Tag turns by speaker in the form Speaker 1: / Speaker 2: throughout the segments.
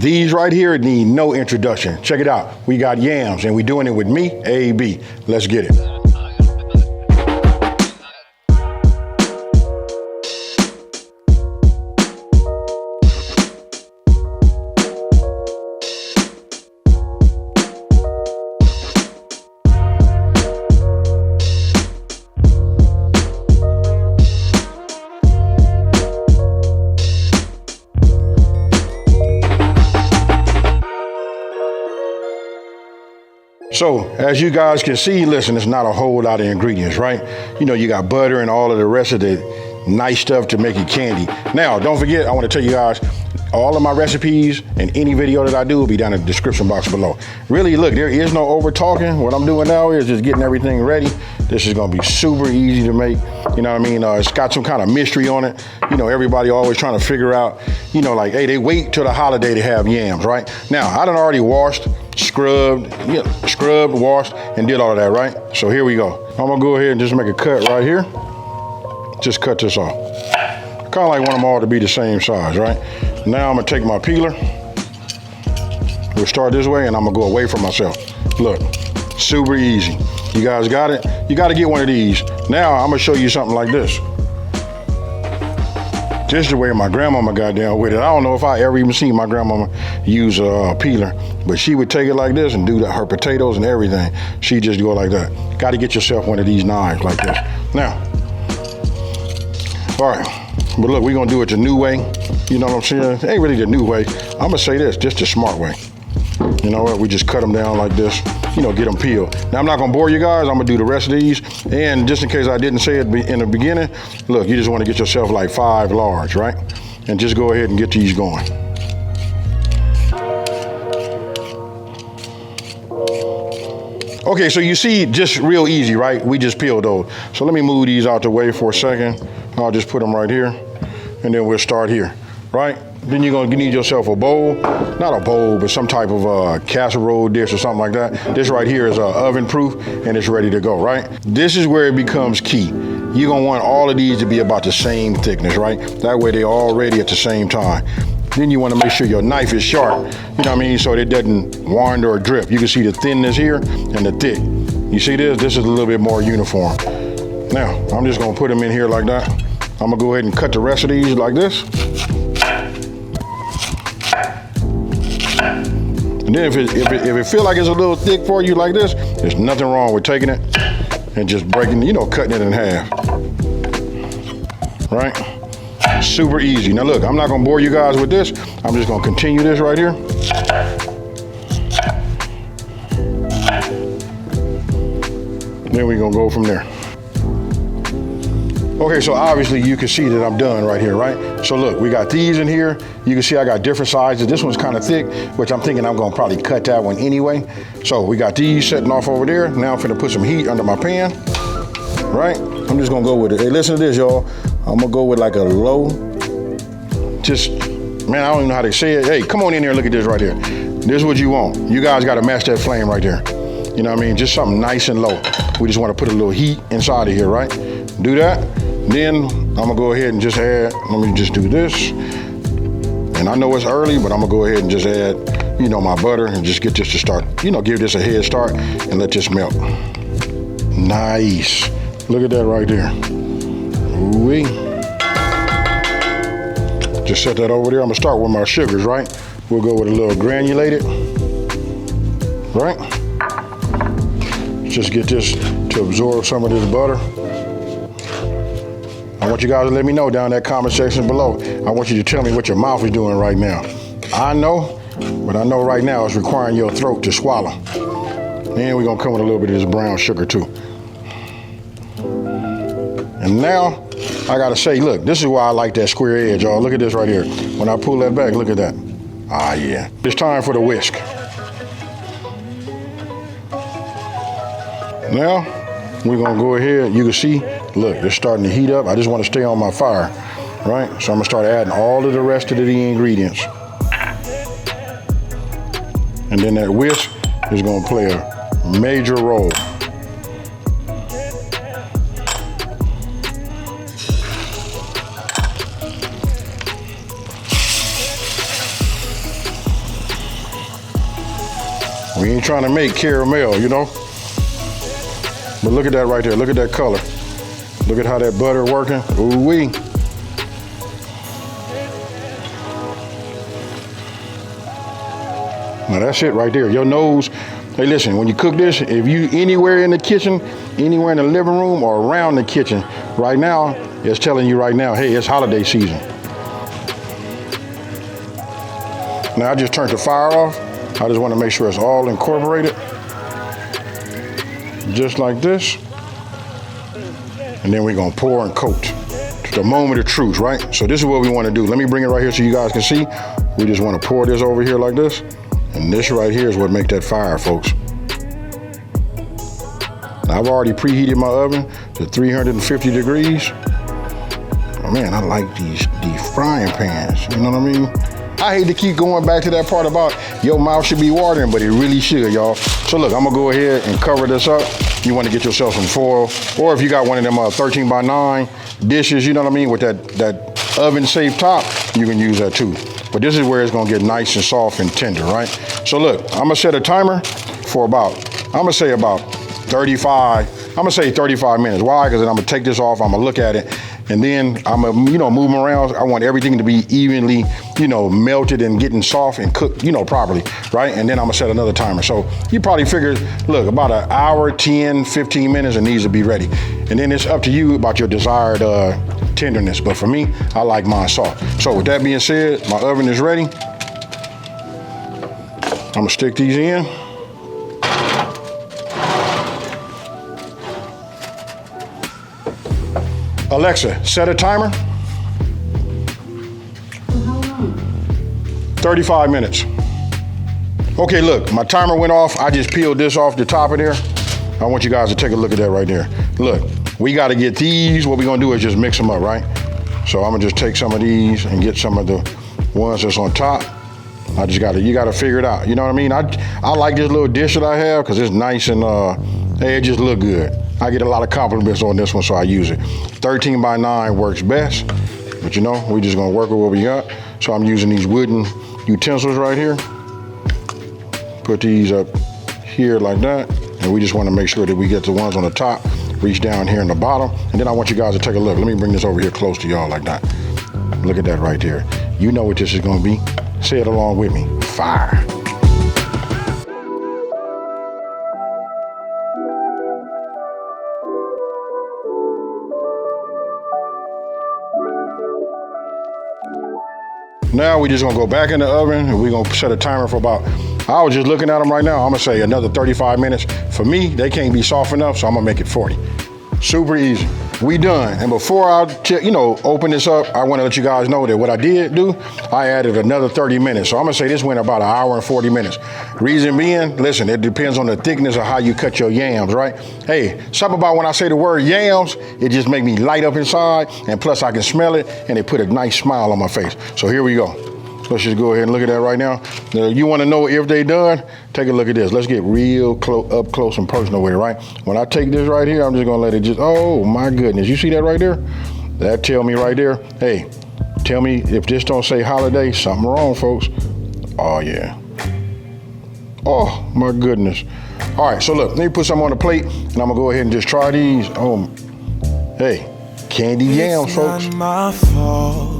Speaker 1: These right here need no introduction. Check it out. We got yams and we doing it with me, AB. Let's get it. So, as you guys can see, listen, it's not a whole lot of ingredients, right? You know, you got butter and all of the rest of the nice stuff to make it candy. Now, don't forget, I want to tell you guys, all of my recipes and any video that I do will be down in the description box below. Really, look, there is no over talking. What I'm doing now is just getting everything ready. This is gonna be super easy to make. You know what I mean? It's got some kind of mystery on it. You know, everybody always trying to figure out, you know, like, hey, they wait till the holiday to have yams, right? Now, I done already washed, scrubbed, washed, and did all of that, right? So here we go. I'm gonna go ahead and just make a cut right here. Just cut this off. Kind of like want them all to be the same size, right? Now I'm gonna take my peeler. We'll start this way and I'm gonna go away from myself. Look, super easy. You guys got it? You gotta get one of these. Now I'm gonna show you something like this. This is the way my grandmama got down with it. I don't know if I ever even seen my grandmama use a peeler, but she would take it like this and do her potatoes and everything. She just go like that. Gotta get yourself one of these knives like this. Now, all right, but look, we're gonna do it the new way. You know what I'm saying? It ain't really the new way. I'm gonna say this, just the smart way. You know what, we just cut them down like this, you know, get them peeled. Now, I'm not gonna bore you guys, I'm gonna do the rest of these. And just in case I didn't say it in the beginning, look, you just wanna get yourself like 5 large, right? And just go ahead and get these going. Okay, so you see, just real easy, right? We just peeled those. So let me move these out the way for a second. I'll just put them right here, and then we'll start here, right? Then you're gonna need yourself a bowl, not a bowl, but some type of casserole dish or something like that. This right here is oven proof and it's ready to go, right? This is where it becomes key. You're gonna want all of these to be about the same thickness, right? That way they're all ready at the same time. Then you wanna make sure your knife is sharp, you know what I mean? So it doesn't wander or drip. You can see the thinness here and the thick. You see this? This is a little bit more uniform. Now, I'm just gonna put them in here like that. I'm gonna go ahead and cut the rest of these like this. And then if it feel like it's a little thick for you like this, there's nothing wrong with taking it and just breaking, you know, cutting it in half, right? Super easy. Now look, I'm not gonna bore you guys with this. I'm just gonna continue this right here. Then we're gonna go from there. Okay, so obviously you can see that I'm done right here, right? So look, we got these in here. You can see I got different sizes. This one's kind of thick, which I'm thinking I'm gonna probably cut that one anyway. So we got these setting off over there. Now I'm finna put some heat under my pan, right? I'm just gonna go with it. Hey, listen to this, y'all. I'm gonna go with like a low, just, man, I don't even know how to say it. Hey, come on in here and look at this right here. This is what you want. You guys gotta match that flame right there. You know what I mean? Just something nice and low. We just wanna put a little heat inside of here, right? Do that. Then I'm gonna go ahead and just add, let me just do this. And I know it's early, but I'm gonna go ahead and just add, you know, my butter and just get this to start, you know, give this a head start and let this melt. Nice. Look at that right there. Ooh-wee. Just set that over there. I'm gonna start with my sugars, right? We'll go with a little granulated, right? Just get this to absorb some of this butter. I want you guys to let me know down in that comment section below. I want you to tell me what your mouth is doing right now. I know, but I know right now it's requiring your throat to swallow. And we're gonna come with a little bit of this brown sugar too. And now, I gotta say, look, this is why I like that square edge, y'all. Look at this right here. When I pull that back, look at that. Ah, yeah. It's time for the whisk. Now, we're gonna go ahead, you can see, look, it's starting to heat up. I just wanna stay on my fire, right? So I'm gonna start adding all of the rest of the ingredients. And then that whisk is gonna play a major role. We ain't trying to make caramel, you know? But look at that right there. Look at that color. Look at how that butter working. Ooh-wee. Now that's it right there. Your nose. Hey, listen, when you cook this, if you anywhere in the kitchen, anywhere in the living room or around the kitchen, right now, it's telling you right now, hey, it's holiday season. Now I just turned the fire off. I just want to make sure it's all incorporated. Just like this. And then we're gonna pour and coat. It's the moment of truth, right? So this is what we want to do. Let me bring it right here so you guys can see. We just want to pour this over here like this. And this right here is what makes that fire, folks. Now, I've already preheated my oven to 350 degrees. Oh man, I like these frying pans, you know what I mean? I hate to keep going back to that part about your mouth should be watering, but it really should, y'all. So look, I'm gonna go ahead and cover this up. You wanna get yourself some foil, or if you got one of them 13 by 9 dishes, you know what I mean, with that oven-safe top, you can use that too. But this is where it's gonna get nice and soft and tender, right? So look, I'm gonna set a timer for about 35 minutes. Why? Because then I'm gonna take this off, I'm gonna look at it, and then I'm gonna, move them around. I want everything to be evenly, melted and getting soft and cooked, properly, right? And then I'm gonna set another timer. So you probably figure, look, about an hour, 10, 15 minutes, it needs to be ready. And then it's up to you about your desired tenderness. But for me, I like mine soft. So with that being said, my oven is ready. I'm gonna stick these in. Alexa, set a timer.
Speaker 2: How long?
Speaker 1: 35 minutes. Okay, look, my timer went off. I just peeled this off the top of there. I want you guys to take a look at that right there. Look, we gotta get these. What we're gonna do is just mix them up, right? So I'm gonna just take some of these and get some of the ones that's on top. You gotta figure it out. You know what I mean? I like this little dish that I have because it's nice and hey, it just look good. I get a lot of compliments on this one, so I use it. 13 by 9 works best, but we just gonna work with what we got. So I'm using these wooden utensils right here. Put these up here like that, and we just wanna make sure that we get the ones on the top, reach down here in the bottom, and then I want you guys to take a look. Let me bring this over here close to y'all like that. Look at that right there. You know what this is gonna be. Say it along with me, fire. Now we just gonna go back in the oven and we're gonna set a timer for about, I was just looking at them right now, I'm gonna say another 35 minutes. For me, they can't be soft enough, so I'm gonna make it 40. Super easy. We done. And before I, open this up, I wanna let you guys know that what I did do, I added another 30 minutes. So I'm gonna say this went about an hour and 40 minutes. Reason being, listen, it depends on the thickness of how you cut your yams, right? Hey, something about when I say the word yams, it just make me light up inside, and plus I can smell it, and it put a nice smile on my face. So here we go. Let's just go ahead and look at that right now. Now you wanna know if they done? Take a look at this. Let's get real up close and personal with it, right? When I take this right here, I'm just gonna let it oh my goodness. You see that right there? That tell me right there, hey, tell me if this don't say holiday, something wrong, folks. Oh yeah. Oh my goodness. All right, so look, let me put some on the plate and I'm gonna go ahead and just try these. Oh, hey, candied yams, folks.
Speaker 3: It's not my fault.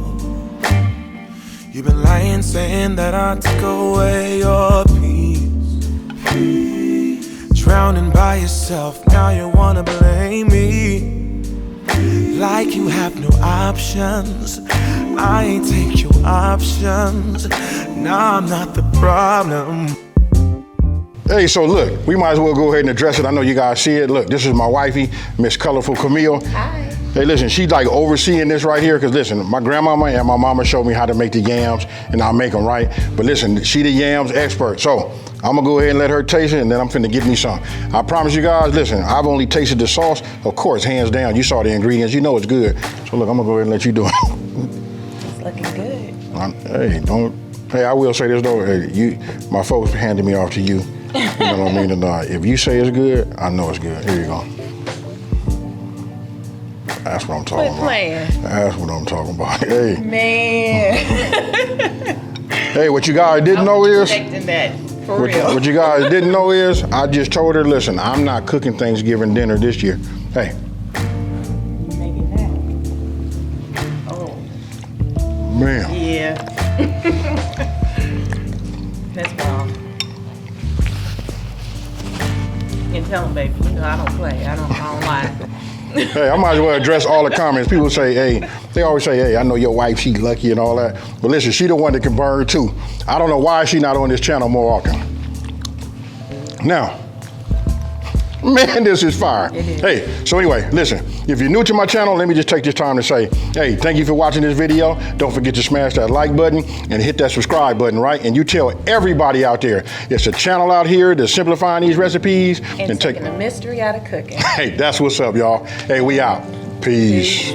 Speaker 3: You've been lying, saying that I took away your peace. Drowning by yourself, now you wanna blame me. Like you have no options. I ain't take your options. Now I'm not the problem.
Speaker 1: Hey, so look, we might as well go ahead and address it. I know you guys see it. Look, this is my wifey, Miss Colorful Camille.
Speaker 2: Hi.
Speaker 1: Hey, listen, she's like overseeing this right here, because listen, my grandmama and my mama showed me how to make the yams, and I'll make them right. But listen, she the yams expert. So I'm gonna go ahead and let her taste it, and then I'm finna get me some. I promise you guys, listen, I've only tasted the sauce. Of course, hands down, you saw the ingredients, you know it's good. So look, I'm gonna go ahead and let you do it.
Speaker 2: It's looking good.
Speaker 1: Hey, I will say this though, hey, my folks handed me off to you. You know what I mean? And if you say it's good, I know it's good. Here you go. That's what I'm talking about.
Speaker 2: Playing.
Speaker 1: That's what I'm talking about. Hey.
Speaker 2: Man.
Speaker 1: Hey, what you guys didn't know is,
Speaker 2: expecting that For real.
Speaker 1: What you guys didn't know is, I just told her, listen, I'm not cooking Thanksgiving dinner this year. Hey.
Speaker 2: Maybe not. Oh.
Speaker 1: Man.
Speaker 2: Yeah. That's wild. You can tell them, baby. You know I don't play. I don't lie.
Speaker 1: Hey, I might as well address all the comments. People say, hey, they always say, hey, I know your wife, she lucky and all that. But listen, she the one that can burn too. I don't know why she not on this channel more often. Now, man, this is fire. Hey, so anyway, listen, if you're new to my channel, let me just take this time to say, hey, thank you for watching this video. Don't forget to smash that like button and hit that subscribe button, right? And you tell everybody out there, it's a channel out here that's simplifying these recipes
Speaker 2: And taking the mystery out of cooking.
Speaker 1: Hey, that's what's up, y'all. Hey, we out. Peace.